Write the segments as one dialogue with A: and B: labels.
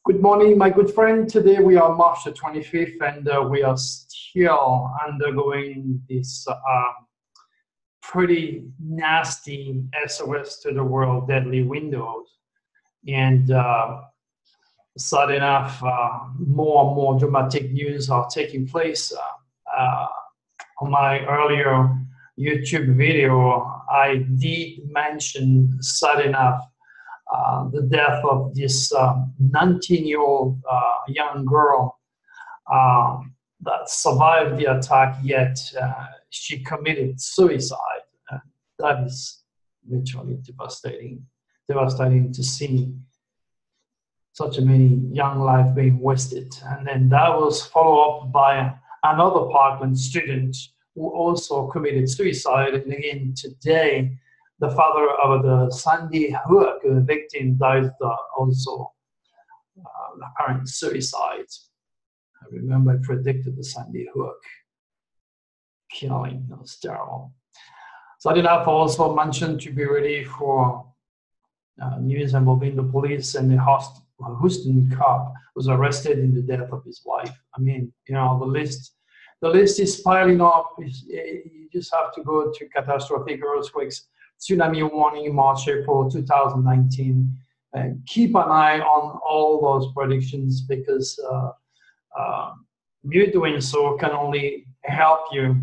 A: Good morning, my good friend. Today we are March the 25th and we are still undergoing this pretty nasty SOS to the world, deadly windows. And sad enough, more and more dramatic news are taking place. On my earlier YouTube video, I did mention, sad enough, the death of this 19-year-old young girl that survived the attack, yet she committed suicide. That is literally devastating to see such a many young lives being wasted. And then that was followed up by another Parkland student who also committed suicide. And again, today, the father of the Sandy Hook victim died also apparent suicide. I remember I predicted the Sandy Hook killing. That was terrible. So I did have also mentioned to be ready for news involving the police and the Houston cop was arrested in the death of his wife. I mean, you know, the list is piling up. You just have to go to catastrophic earthquakes, tsunami warning, March, April 2019, and keep an eye on all those predictions, because you doing so can only help you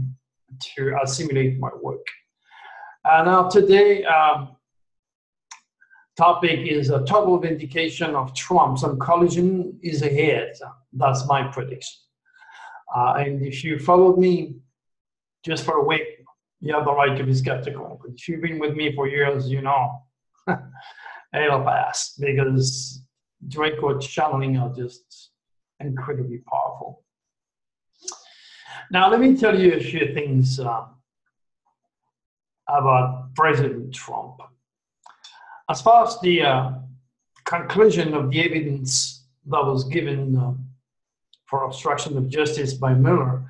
A: to assimilate my work. Now today, topic is a total vindication of Trump. Some collusion is ahead. That's my prediction. And if you followed me just for a week, you have the right to be skeptical. But if you've been with me for years, you know it'll pass, because Draco channeling are just incredibly powerful. Now, let me tell you a few things about President Trump. As far as the conclusion of the evidence that was given for obstruction of justice by Mueller,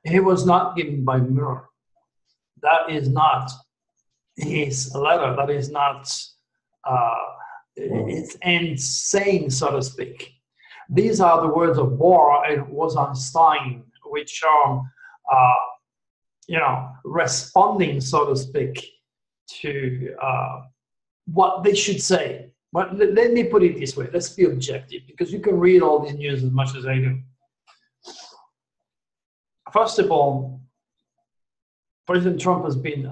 A: it was not given by Mueller. That is not his letter. That is not it's insane, so to speak. These are the words of Bohr and Rosenstein, which are, you know, responding, so to speak, to what they should say. But let me put it this way. Let's be objective, because you can read all these news as much as I do. First of all, President Trump has been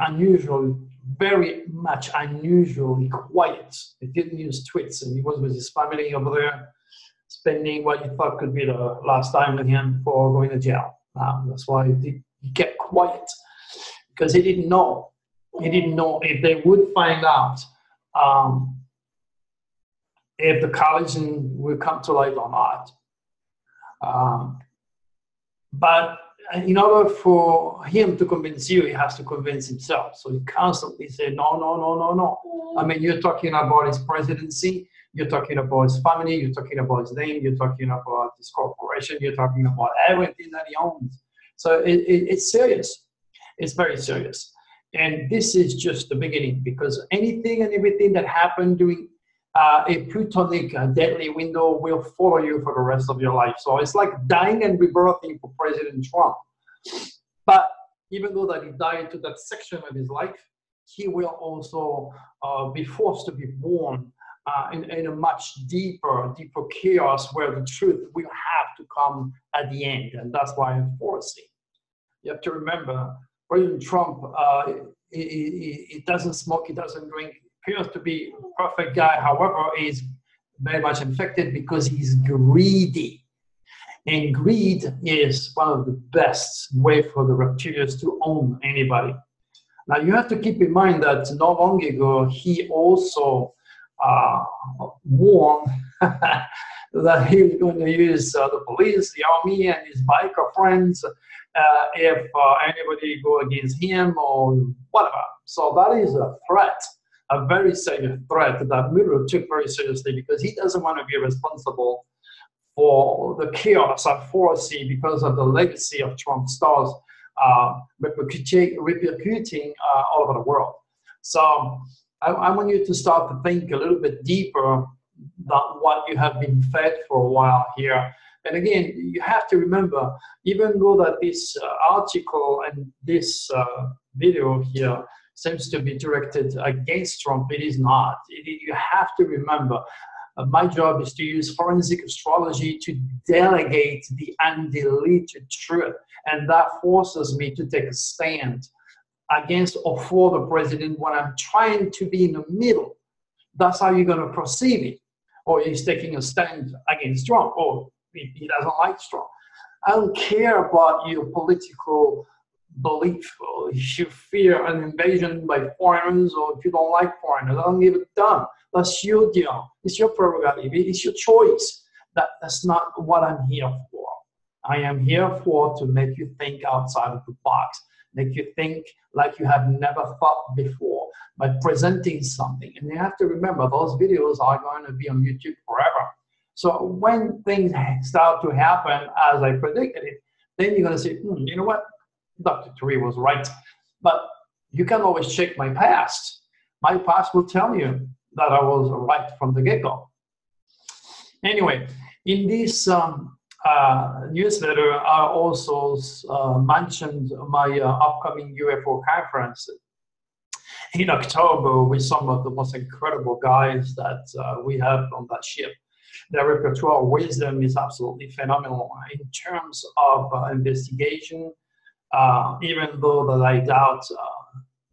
A: very much unusually quiet. He didn't use tweets, and he was with his family over there, spending what he thought could be the last time with him before going to jail. That's why he kept quiet, because he didn't know. He didn't know if they would find out if the collusion will come to light or not. But in order for him to convince you, he has to convince himself. So he constantly said, no, no, no, no, no. I mean, you're talking about his presidency, you're talking about his family, you're talking about his name, you're talking about his corporation, you're talking about everything that he owns. So it's serious. It's very serious. And this is just the beginning, because anything and everything that happened during a plutonic deadly window will follow you for the rest of your life. So it's like dying and rebirthing for President Trump. But even though that he died to that section of his life, he will also be forced to be born in a much deeper chaos, where the truth will have to come at the end. And that's why I'm forcing. You have to remember, President Trump, he doesn't smoke, he doesn't drink, appears to be a perfect guy. However, he's very much infected because he's greedy. And greed is one of the best ways for the reptilians to own anybody. Now, you have to keep in mind that not long ago, he also warned that he was going to use the police, the army, and his biker friends if anybody go against him or whatever. So that is a threat, a very serious threat that Mueller took very seriously, because he doesn't want to be responsible for the chaos I foresee because of the legacy of Trump stars repercuting all over the world. So I want you to start to think a little bit deeper about what you have been fed for a while here. And again, you have to remember, even though that this article and this video here seems to be directed against Trump, it is not. You have to remember, my job is to use forensic astrology to delegate the undeleted truth. And that forces me to take a stand against or for the president when I'm trying to be in the middle. That's how you're going to perceive it. Or he's taking a stand against Trump, or he doesn't like Trump. I don't care about your political belief, or if you fear an invasion by foreigners, or if you don't like foreigners. I don't give a damn. That's your deal. It's your prerogative. It's your choice. That's not what I'm here for. I am here for to make you think outside of the box, make you think like you have never thought before by presenting something. And you have to remember, those videos are going to be on YouTube forever. So when things start to happen as I predicted it, then you're going to say, you know what? Dr. Turi was right. But you can always check my past. My past will tell you that I was right from the get-go. Anyway, in this newsletter, I also mentioned my upcoming UFO conference in October with some of the most incredible guys that we have on that ship. Their repertoire of wisdom is absolutely phenomenal in terms of investigation, even though that I doubt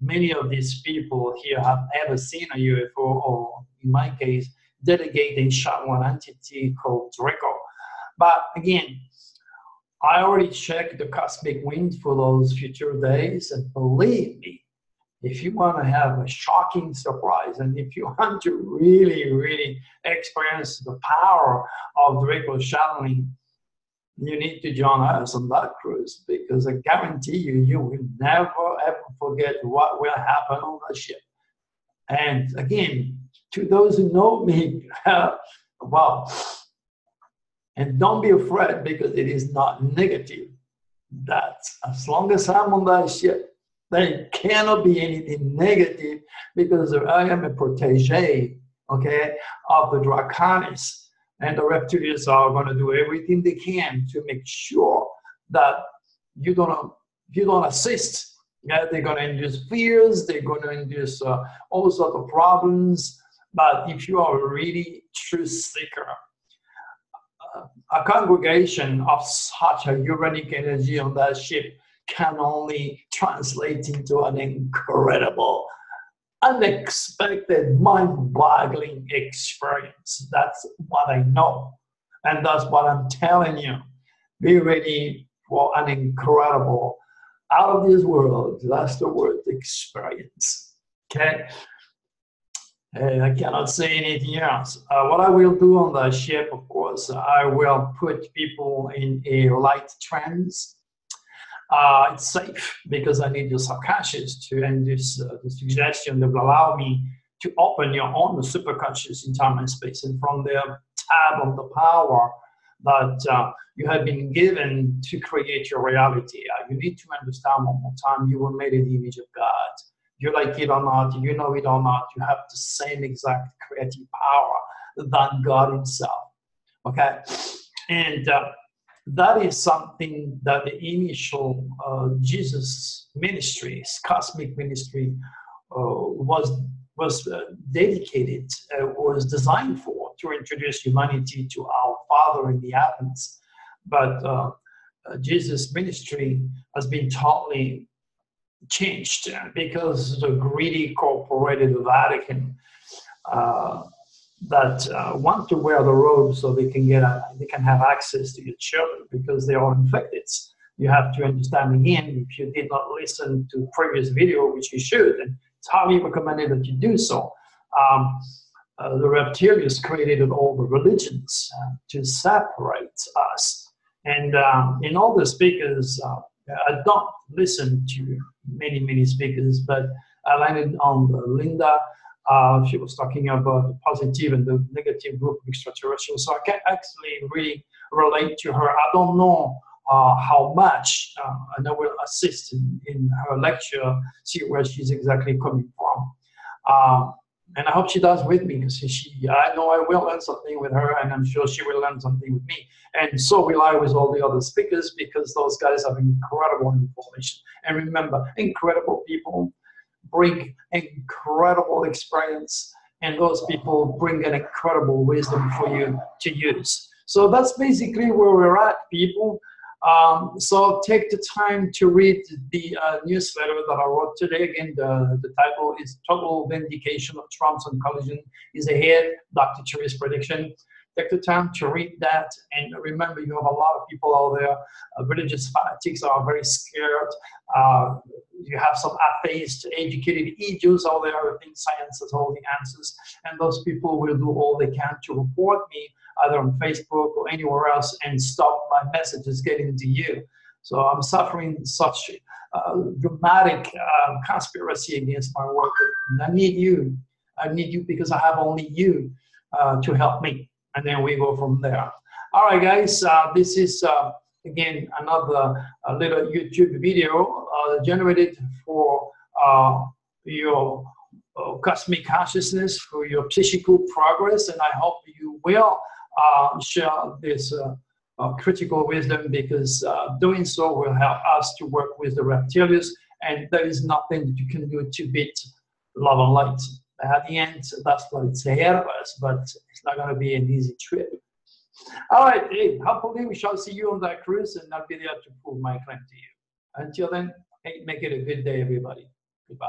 A: many of these people here have ever seen a UFO, or in my case, delegate and shot one entity called Draco. But again, I already checked the cosmic wind for those future days, and believe me, if you want to have a shocking surprise, and if you want to really, really experience the power of Draco channeling, you need to join us on that cruise, because I guarantee you, you will never ever forget what will happen on that ship. And again, to those who know me, well, and don't be afraid, because it is not negative, that as long as I'm on that ship, there cannot be anything negative, because I am a protege, okay, of the Draconis. And the reptilians are going to do everything they can to make sure that you don't assist. Yeah, they're going to induce fears, they're going to induce all sorts of problems. But if you are a really truth seeker, a congregation of such a Uranic energy on that ship can only translate into an incredible, unexpected, mind-boggling experience. That's what I know, and that's what I'm telling you. Be ready for an incredible, out of this world, that's the word, experience. Okay? I cannot say anything else. What I will do on the ship, of course, I will put people in a light trance. It's safe, because I need your subconscious to induce the suggestion that will allow me to open your own superconscious in time and space. And from the tab of the power that you have been given to create your reality, you need to understand one more time, you were made in the image of God. You like it or not, you know it or not, you have the same exact creative power than God himself, okay? And that is something that the initial Jesus ministry, cosmic ministry, was dedicated, was designed for, to introduce humanity to our Father in the heavens. But Jesus' ministry has been totally changed because the greedy corporated Vatican that want to wear the robe so they can have access to your children because they are infected. You have to understand again, if you did not listen to the previous video, which you should, and it's highly recommended that you do so. The reptilians created all the religions to separate us. And in all the speakers, I don't listen to many speakers, but I landed on Linda. She was talking about the positive and the negative group of extraterrestrials. So I can't actually really relate to her. I don't know how much, and I will assist in her lecture, see where she's exactly coming from. And I hope she does with me, because I know I will learn something with her, and I'm sure she will learn something with me. And so will I with all the other speakers, because those guys have incredible information. And remember, incredible people bring incredible experience, and those people bring an incredible wisdom for you to use. So that's basically where we're at, people. So take the time to read the newsletter that I wrote today. Again, the title is Total Vindication of Trumps and Collusion is Ahead, Dr. Turi's Prediction. Take the time to read that, and remember, you have a lot of people out there. Religious fanatics are very scared. You have some atheists, educated idiots out there who think science has all the answers, and those people will do all they can to report me, either on Facebook or anywhere else, and stop my messages getting to you. So I'm suffering such dramatic conspiracy against my work. And I need you. I need you, because I have only you to help me. And then we go from there. All right, guys, this is, again, another little YouTube video generated for your cosmic consciousness, for your psychical progress. And I hope you will share this critical wisdom, because doing so will help us to work with the reptilians, and there is nothing that you can do to beat love and light. At the end, that's what it's ahead of us, but it's not going to be an easy trip. All right, hey, hopefully we shall see you on that cruise, and I'll be there to prove my claim to you. Until then, hey, make it a good day, everybody. Goodbye.